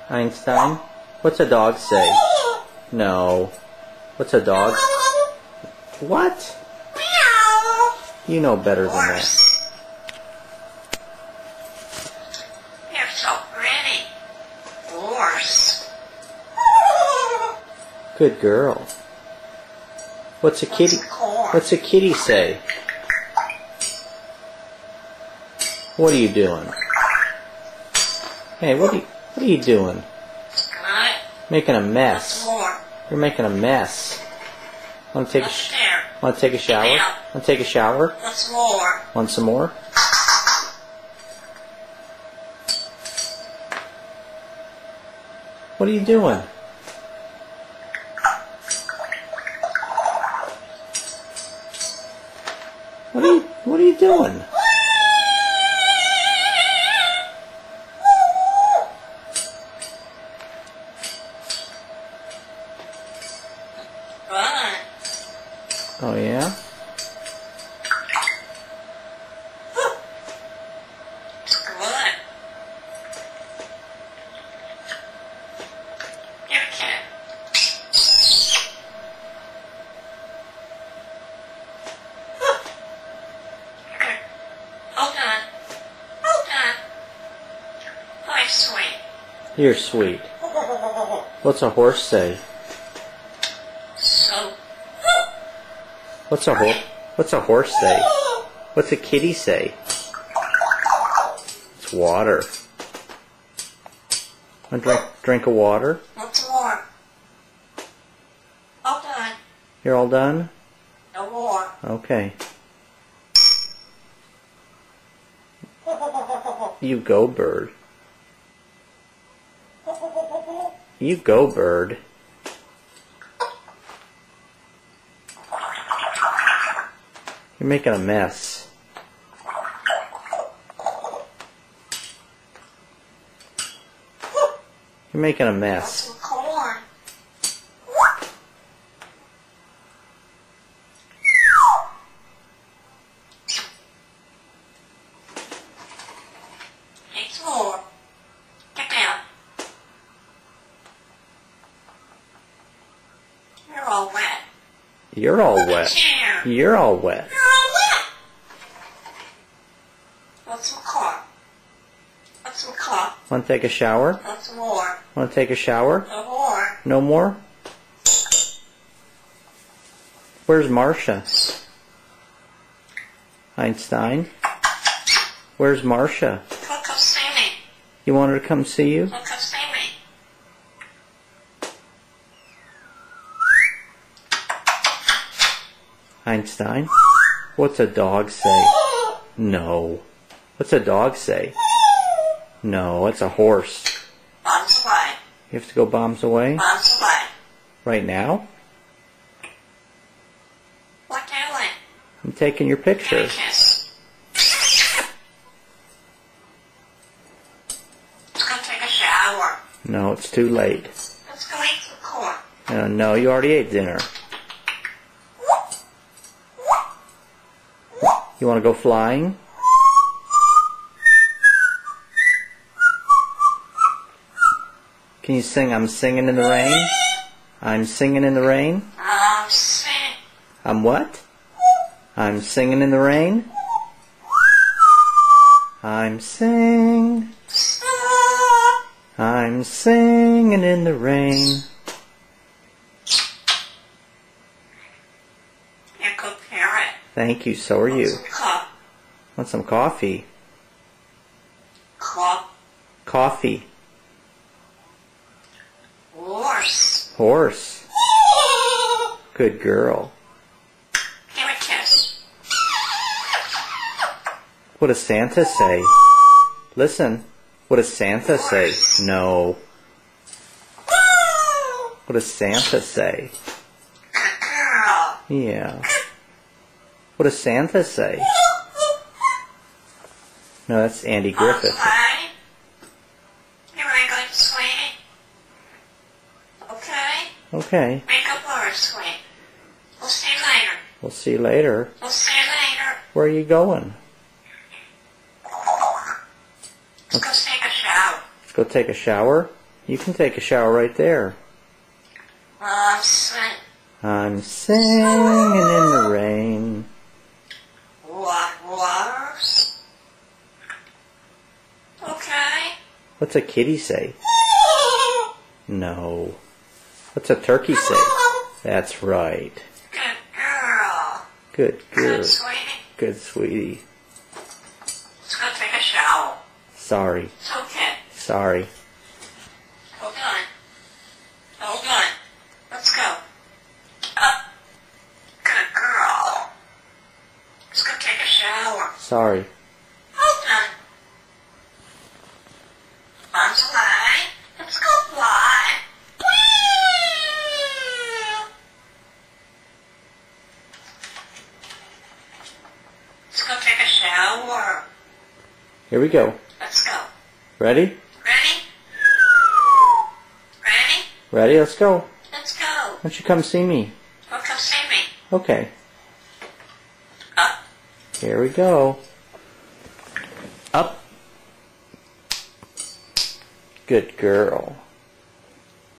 Einstein, what's a dog say? No. What's a dog? What? You know better than that. You're so pretty. Horse. Good girl. What's a kitty? What's a kitty say? What are you doing? Hey, what are you doing? Making a mess. You're making a mess. Want to take a shower? Want to take a shower? What's more? Want some more? What are you doing? What are you doing? Run. Oh yeah? Good. Here, kid. Hold on. Hold on. I'm sweet. You're sweet. What's a horse say? So. What's a horse say? What's a kitty say? It's water. Want to drink of water? What's more? Hold on. You're all done? No more. Okay. You go, bird. You go, bird. You're making a mess. You're making a mess. Some corn. It's more. Get down. You're all wet. You're all wet. You're all wet. What's some corn? What's some corn? Want to take a shower? What's more? Want to take a shower? No more. No more? Where's Marcia? Einstein? Where's Marcia? Come see me. You want her to come see you? Come see me. Einstein? What's a dog say? No. What's a dog say? No, it's a horse. Bombs away. You have to go bombs away? Bombs away. Right now? What doing? I'm taking your picture. Kiss. Let's go take a shower. No, it's too late. Let's go eat some corn. No, you already ate dinner. You want to go flying? Can you sing I'm singing in the rain? I'm singing in the rain? Sing. I'm what? I'm singing in the rain? I'm singing in the rain. You're a good parrot. Thank you, so are you. Some cup. Want some coffee? Cup. Coffee. Horse. Horse. Good girl. Give a kiss. What does Santa say? Listen. What does Santa say? No. What does Santa say? Girl. Yeah. What does Santa say? No, that's Andy Griffith. Okay. You ready to go to sleep? Okay. Okay. Make up or sweet. We'll see you later. We'll see you later. We'll see you later. Where are you going? Let's go take a shower. Go take a shower? You can take a shower right there. I'm singing. I'm singing in the rain. Waters. Okay. What's a kitty say? No. What's a turkey say? That's right. Good girl. Good girl. Good sweetie. Good sweetie. Let's go take a shower. Sorry. It's okay. Sorry. Hold on. Hold on. Let's go. Up. Good girl. Let's go take a shower. Sorry. Hold on. Arms wide. Let's go fly. Let's go take a shower. Here we go. Let's go. Ready? Ready? Ready? Ready? Let's go. Let's go. Why don't you come see me? Well, come see me. Okay. Up. Here we go. Up. Good girl.